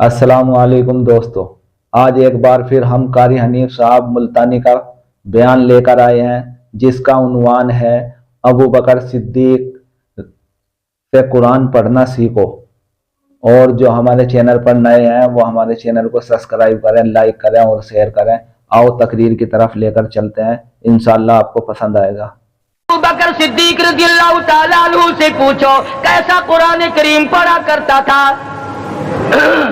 अस्सलाम वालेकुम दोस्तों, आज एक बार फिर हम कारी हनीफ साहब मुल्तानी का बयान लेकर आए हैं जिसका उन्वान है अबू बकर सिद्दीक से कुरान पढ़ना सीखो। और जो हमारे चैनल पर नए हैं वो हमारे चैनल को सब्सक्राइब करें, लाइक करें और शेयर करें। आओ तकरीर की तरफ लेकर चलते हैं, इंशाअल्लाह आपको पसंद आएगा। अबू बकर सिद्दीक रज़ियल्लाहु ताला अन्हु से पूछो कैसा कुरान करीम पढ़ा करता था।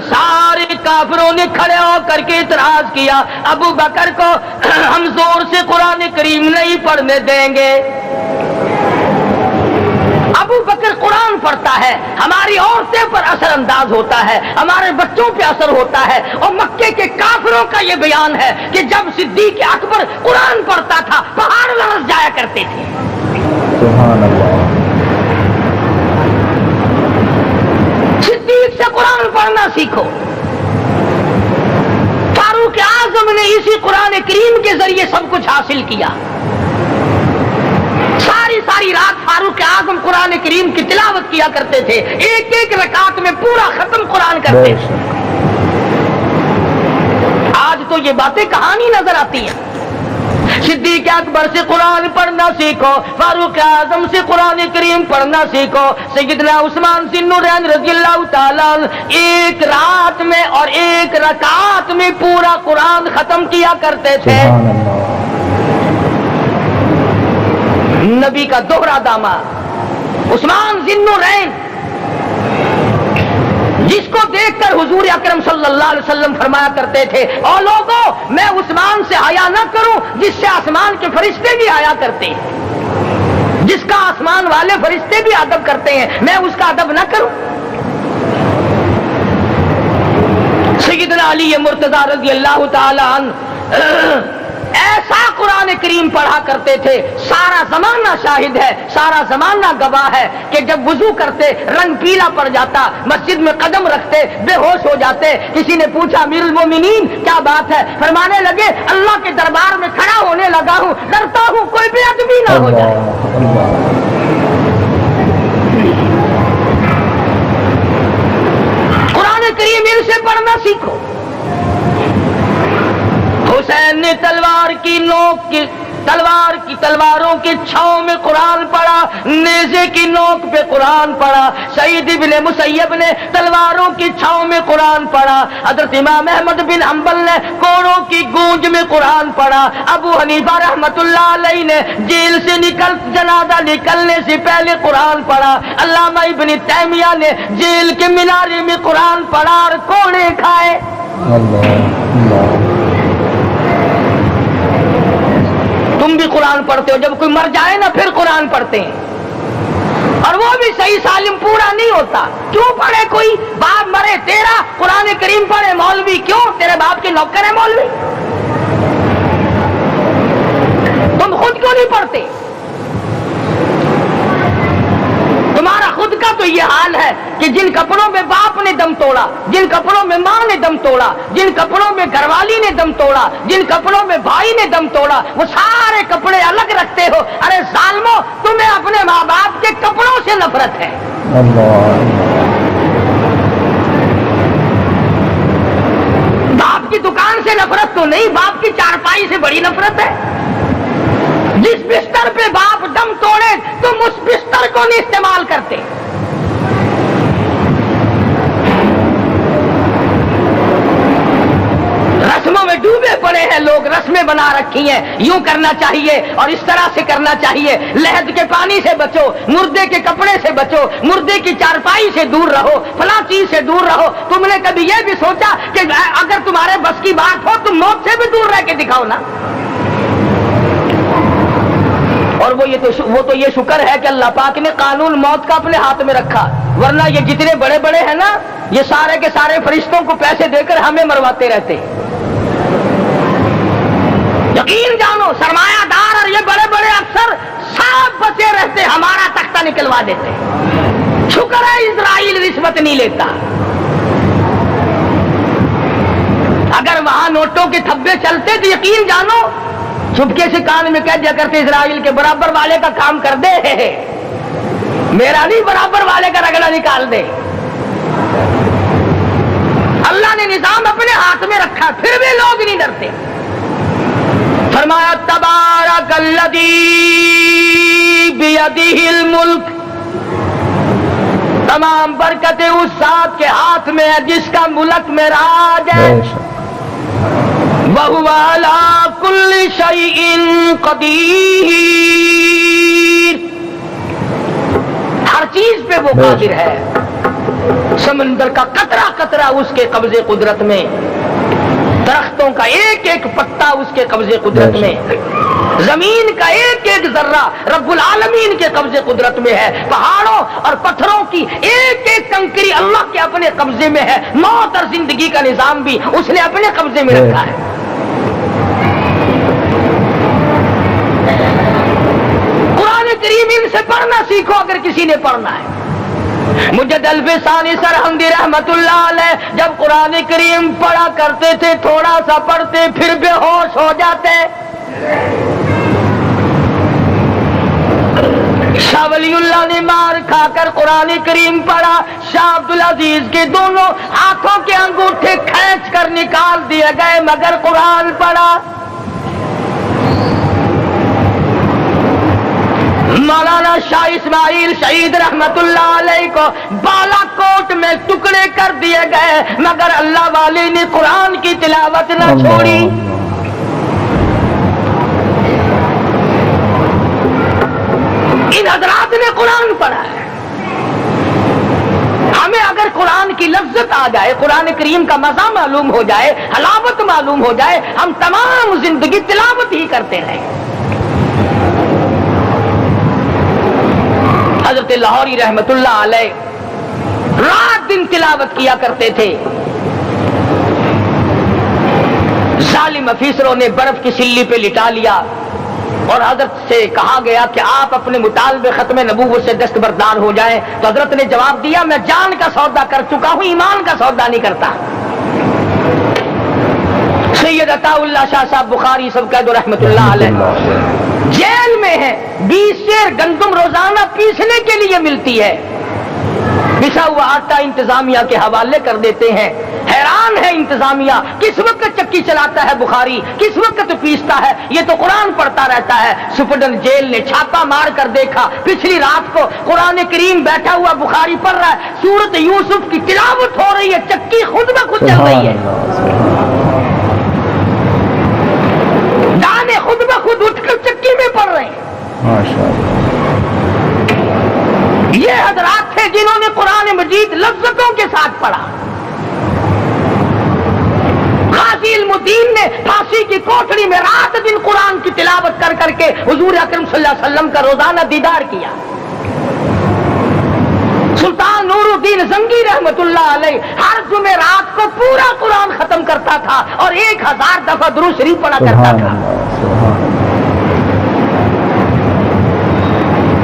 सारे काफिरों ने खड़े होकर के इतराज किया, अबू बकर को हम जोर से कुरान करीम नहीं पढ़ने देंगे। अबू बकर कुरान पढ़ता है, हमारी औरतें पर असर अंदाज होता है, हमारे बच्चों पे असर होता है। और मक्के के काफिरों का ये बयान है कि जब सिद्दीक अकबर कुरान पढ़ता था पहाड़ लरस जाया करते थे। सुभान अल्लाह। सिद्दीक से कुरान पढ़ना सीखो। फारूक आजम ने इसी कुरान करीम के जरिए सब कुछ हासिल किया। सारी रात फारूक आजम कुरान करीम की तिलावत किया करते थे, एक एक रकात में पूरा खत्म कुरान करते थे। आज तो ये बातें कहानी नजर आती हैं। सिद्दीक अकबर से कुरान पढ़ना सीखो, फारूक आजम से कुरान करीम पढ़ना सीखो। सैयदना उस्मान ज़िन्नुरैन रज़ियल्लाहु ताला एक रात में और एक रकात में पूरा कुरान खत्म किया करते थे। नबी का दोहरा दामाद उस्मान ज़िन्नुरैन, जिसको देखकर हुजूर अकरम सल्लल्लाहु अलैहि वसल्लम फरमाया करते थे, और लोगों मैं उस्मान से हया न करूं जिससे आसमान के फरिश्ते भी हया करते हैं, जिसका आसमान वाले फरिश्ते भी अदब करते हैं, मैं उसका अदब न करूं। सैयदना अली मुर्तज़ा रज़ियल्लाहु ताला अन्हु ऐसा कुरान करीम पढ़ा करते थे, सारा जमाना शाहिद है, सारा जमाना गवाह है कि जब वुजू करते रंग पीला पड़ जाता, मस्जिद में कदम रखते बेहोश हो जाते। किसी ने पूछा अमीरुल मोमिनीन क्या बात है, फरमाने लगे अल्लाह के दरबार में खड़ा होने लगा हूं, डरता हूं कोई बेअदबी ना हो जाए। कुरान करीम इनसे पढ़ना सीखो। हुसैन ने तलवारों की छांव में कुरान पढ़ा, नेज़े की नोक पे कुरान पढ़ा। सईद इब्ने मुसय्यब ने तलवारों की छांव में कुरान पढ़ा। हज़रत इमाम अहमद बिन हंबल ने कोड़ों की गूंज में कुरान पढ़ा। अबू हनीफा रहमतुल्लाह अलैहि ने जेल से जनाजा निकलने से पहले कुरान पढ़ा। अल्लामा इब्न तैमिया ने जेल के मीनारे में कुरान पढ़ा और कोड़े खाए। तुम भी कुरान पढ़ते हो, जब कोई मर जाए ना फिर कुरान पढ़ते हैं, और वो भी सही सालिम पूरा नहीं होता। क्यों पढ़े? कोई बाप मरे तेरा कुरान करीम पढ़े मौलवी, क्यों? तेरे बाप के नौकर है मौलवी, तुम खुद क्यों नहीं पढ़ते? तुम्हारा खुद का तो ये हाल है कि जिन कपड़ों में बाप ने दम तोड़ा, जिन कपड़ों में माँ ने दम तोड़ा, जिन कपड़ों में घरवाली ने दम तोड़ा, जिन कपड़ों में भाई ने दम तोड़ा, वो सारे कपड़े अलग रखते हो। अरे जालिमो, तुम्हें अपने माँ बाप के कपड़ों से नफरत है। बाप की दुकान से नफरत तो नहीं, बाप की चारपाई से बड़ी नफरत है। जिस बिस्तर पे बाप दम तोड़े तुम उस बिस्तर को नहीं इस्तेमाल करते। रस्मों में डूबे पड़े हैं लोग, रस्में बना रखी हैं, यूं करना चाहिए और इस तरह से करना चाहिए। लहद के पानी से बचो, मुर्दे के कपड़े से बचो, मुर्दे की चारपाई से दूर रहो, फला चीज से दूर रहो। तुमने कभी यह भी सोचा कि अगर तुम्हारे बस की बात हो तुम मौत से भी दूर रह के दिखाओ ना। और वो ये शुक्र है कि अल्लाह पाक ने कानून मौत का अपने हाथ में रखा, वरना ये जितने बड़े बड़े हैं ना, ये सारे के सारे फरिश्तों को पैसे देकर हमें मरवाते रहते। यकीन जानो सरमायादार और ये बड़े बड़े अफसर सब बचे रहते, हमारा तख्ता निकलवा देते। शुक्र है इजराइल रिश्वत नहीं लेता। अगर वहां नोटों के थब्बे चलते तो यकीन जानो चुपके से कान में कह दिया करते इजराइल के बराबर वाले का काम कर दे, मेरा नहीं बराबर वाले का रगड़ा निकाल दे। अल्लाह نظام اپنے ہاتھ میں رکھا پھر بھی لوگ نہیں ڈرتے. فرمایا تبارک الذی بیدہ الملک، تمام برکتیں اس ذات کے ہاتھ میں ہے جس کا ملک میں راج ہے. وَهُوَ عَلَى كُلِّ شَيْءٍ قَدِيرٌ، ہر چیز پہ وہ قادر ہے. سمندر کا قطرہ قطرہ اس کے قبضے قدرت میں، درختوں کا ایک ایک پتا اس کے قبضے قدرت میں، زمین کا ایک ایک ذرہ رب العالمین کے قبضے قدرت میں ہے. پہاڑوں اور پتھروں کی ایک ایک کنکری اللہ کے اپنے قبضے میں ہے. موت اور زندگی کا نظام بھی اس نے اپنے قبضے میں رکھا ہے. قرآن کریم ان سے پڑھنا سیکھو اگر کسی نے پڑھنا ہے. مجد الفسانی سرہندی رحمت اللہ علیہ جب قرآن کریم پڑھا کرتے تھے تھوڑا سا پڑھتے پھر بے ہوش ہو جاتے. شاہ ولی اللہ نے مار کھا کر قرآن کریم پڑھا. شاہ عبدالعزیز کے دونوں ہاتھوں کے انگوٹھے کھینچ کر نکال دیے گئے مگر قرآن پڑھا. مولانا شاہ اسماعیل شہید رحمت اللہ علیہ کو بالا کوٹ میں ٹکڑے کر دیے گئے مگر اللہ والے نے قرآن کی تلاوت نہ چھوڑی. ان حضرات نے قرآن پڑھا ہے. ہمیں اگر قرآن کی لذت آ جائے، قرآن کریم کا مزہ معلوم ہو جائے، حلاوت معلوم ہو جائے، ہم تمام زندگی تلاوت ہی کرتے رہیں. حضرت لاہوری رحمت اللہ علیہ رات دن تلاوت کیا کرتے تھے. ظالم افیسروں نے برف کی سلی پہ لٹا لیا اور حضرت سے کہا گیا کہ آپ اپنے مطالبے ختم نبوت سے دستبردار ہو جائیں. تو حضرت نے جواب دیا میں جان کا سودا کر چکا ہوں، ایمان کا سودا نہیں کرتا. سید عطا اللہ شاہ صاحب بخاری سب کہہ دو رحمت اللہ علیہ جیل میں ہے. 20 سیر گندم روزانہ پیسنے کے لیے ملتی ہے. پسا ہوا آٹا انتظامیہ کے حوالے کر دیتے ہیں. حیران ہے انتظامیہ کس وقت چکی چلاتا ہے بخاری، کس وقت پیستا ہے، یہ تو قرآن پڑھتا رہتا ہے. سپرڈن جیل نے چھاپا مار کر دیکھا پچھلی رات کو قرآن کریم بیٹھا ہوا بخاری پڑھ رہا ہے، سورت یوسف کی تلاوت ہو رہی ہے، چکی خود بخود چل رہی ہے، دانے خود بخود اٹھ کر چکی میں پڑھ رہے ہیں. یہ حضرات تھے جنہوں نے قرآن مجید لذتوں کے ساتھ پڑھا. غازی علم الدین نے پھانسی کی کوٹڑی میں رات دن قرآن کی تلاوت کر کر کے حضور اکرم صلی اللہ علیہ وسلم کا روزانہ دیدار کیا. سلطان نور الدین زنگی رحمت اللہ علیہ ہر جمعرات کو پورا قرآن ختم کرتا تھا اور 1000 دفعہ درود شریف پڑھا کرتا تھا.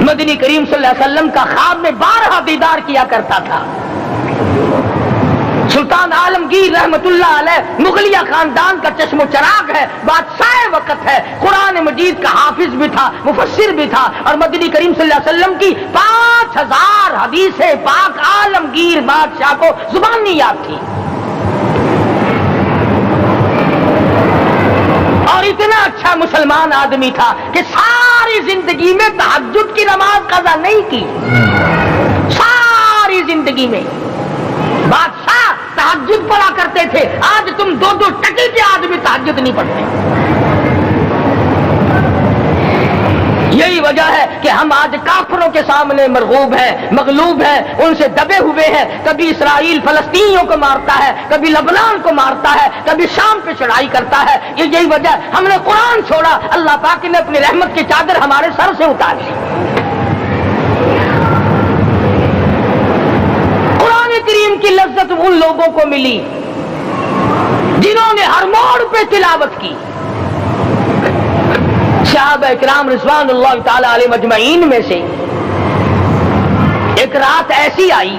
مدنی کریم صلی اللہ علیہ وسلم کا خواب میں 12 دیدار کیا کرتا تھا. سلطان عالمگیر رحمت اللہ علیہ مغلیہ خاندان کا چشم و چراغ ہے، بادشاہ وقت ہے، قرآن مجید کا حافظ بھی تھا، مفسر بھی تھا اور مدنی کریم صلی اللہ علیہ وسلم کی 5000 حدیث پاک عالمگیر بادشاہ کو زبانی یاد تھی. اور اتنا اچھا مسلمان آدمی تھا کہ ساری زندگی میں تہجد کی نماز قضا نہیں کی. ساری زندگی میں بادشاہ تہجد پڑھا کرتے تھے. آج تم 2 ٹکے کے آدمی تہجد نہیں پڑھتے. یہی وجہ ہے کہ ہم آج کافروں کے سامنے مرغوب ہیں، مغلوب ہیں، ان سے دبے ہوئے ہیں. کبھی اسرائیل فلسطینیوں کو مارتا ہے، کبھی لبنان کو مارتا ہے، کبھی شام پہ چڑھائی کرتا ہے. یہی وجہ ہم نے قرآن چھوڑا، اللہ پاک نے اپنی رحمت کی چادر ہمارے سر سے اتار لی. قرآن کریم کی لذت ان لوگوں کو ملی جنہوں نے ہر موڑ پہ تلاوت کی. صحابہ اکرام رضوان اللہ تعالی علیہ مجمعین میں سے ایک رات ایسی آئی،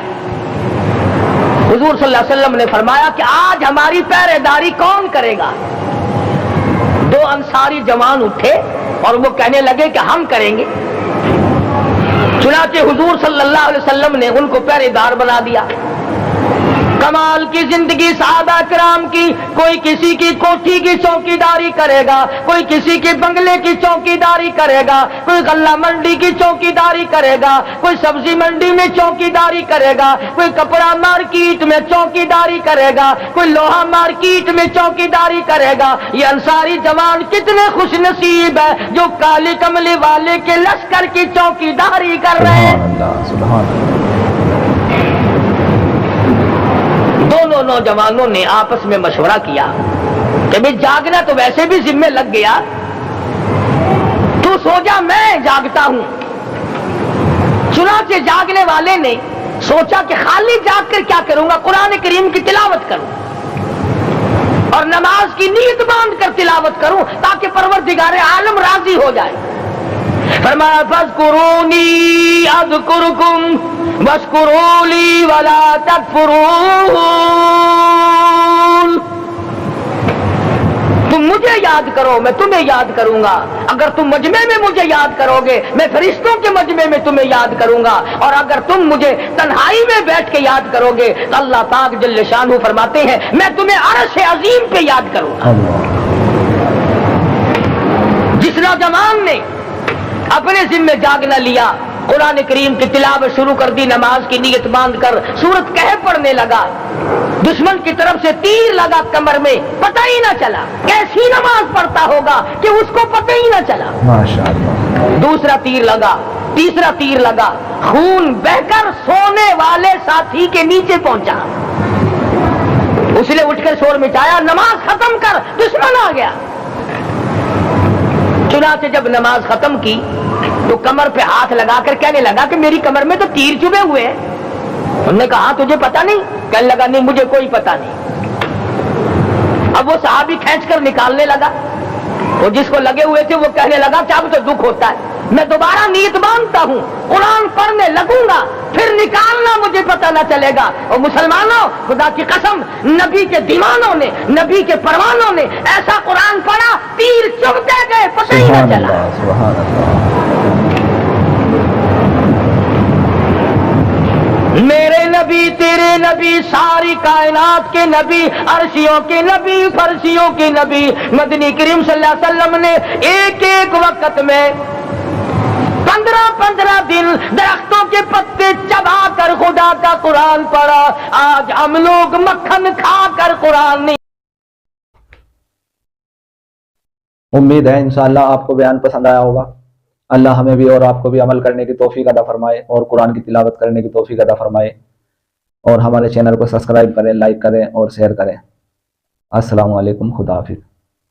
حضور صلی اللہ علیہ وسلم نے فرمایا کہ آج ہماری پہرے داری کون کرے گا؟ 2 انصاری جوان اٹھے اور وہ کہنے لگے کہ ہم کریں گے. چنانچہ حضور صلی اللہ علیہ وسلم نے ان کو پہرے دار بنا دیا. कमाल की जिंदगी सहाबा किराम की, कोई किसी की कोठी की चौकीदारी करेगा, कोई किसी के बंगले की चौकीदारी करेगा, कोई गल्ला मंडी की चौकीदारी करेगा, कोई सब्जी मंडी में चौकीदारी करेगा, कोई कपड़ा मार्केट में चौकीदारी करेगा, कोई लोहा मार्केट में चौकीदारी करेगा। ये अंसारी जवान कितने खुश नसीब है जो काले कमले वाले के लश्कर की चौकीदारी कर रहे हैं। सुभान अल्लाह, सुभान अल्लाह। दोनों नौजवानों ने आपस में मशवरा किया कि भाई जागना तो वैसे भी जिम्मे लग गया, तू सो जा, मैं जागता हूं। चुनाचे जागने वाले ने सोचा कि खाली जाग कर क्या करूंगा, कुरान करीम की तिलावत करूं और नमाज की नीयत बांध कर तिलावत करूं ताकि परवरदिगार आलम राजी हो जाए। फरमाया फज़कुरूनी अज़कुरुकुम वश्कुरूली वला तकफुरून। तुम मुझे याद करो, मैं तुम्हें याद करूंगा। अगर तुम मजमे में मुझे याद करोगे, मैं फरिश्तों के मजमे में तुम्हें याद करूंगा। और अगर तुम मुझे तन्हाई में बैठ के याद करोगे तो अल्लाह पाक जल्ल शानहू फरमाते हैं मैं तुम्हें अर्श अजीम पे याद करूंगा। जिस नौजवान ने अपने जिम्मे जागना लिया, कुरान करीम की तिलावत शुरू कर दी, नमाज की नीयत बांध कर सूरत कहफ पढ़ने लगा। दुश्मन की तरफ से तीर लगा कमर में, पता ही ना चला। कैसी नमाज पढ़ता होगा कि उसको पता ही ना चला। माशाअल्लाह। दूसरा तीर लगा, तीसरा तीर लगा, खून बहकर सोने वाले साथी के नीचे पहुंचा। उसने उठकर शोर मिटाया, नमाज खत्म कर, दुश्मन आ गया। चुनाचे जब नमाज खत्म की तो कमर पे हाथ लगाकर कहने लगा कि मेरी कमर में तो तीर चुभे हुए हैं। उन्होंने कहा तुझे पता नहीं? कहने लगा नहीं, मुझे कोई पता नहीं। अब वो सहाबी खींच कर निकालने लगा, वो जिसको लगे हुए थे वो कहने लगा कि अब तो दुख होता है, मैं दोबारा नीयत बांधता हूं, कुरान पढ़ने लगूंगा, फिर निकालना मुझे पता न चलेगा। और मुसलमानों, खुदा की कसम, नबी के दीवानों ने, नबी के परवानों ने ऐसा कुरान पढ़ा, तीर चुभते गए, पता ही न चला। सुभान अल्लाह। मेरे नबी, तेरे नबी, सारी कायनात के नबी, अर्शियों के नबी, फर्शियों के नबी, मदनी करीम सल्लल्लाहु अलैहि वसल्लम ने एक एक वक्त में 15-15 दिन दरख्तों के पत्ते चबा कर खुदा का कुरान पढ़ा। आज हम लोग मक्खन खा कर कुरान नहीं। उम्मीद है इंशाअल्लाह आपको बयान पसंद आया होगा। अल्लाह हमें भी और आपको भी अमल करने की तौफीक अता फरमाए और कुरान की तिलावत करने की तौफीक अता फरमाए। और हमारे चैनल को सब्सक्राइब करें, लाइक करें और शेयर करें। अस्सलामु अलैकुम, खुदा हाफिज़।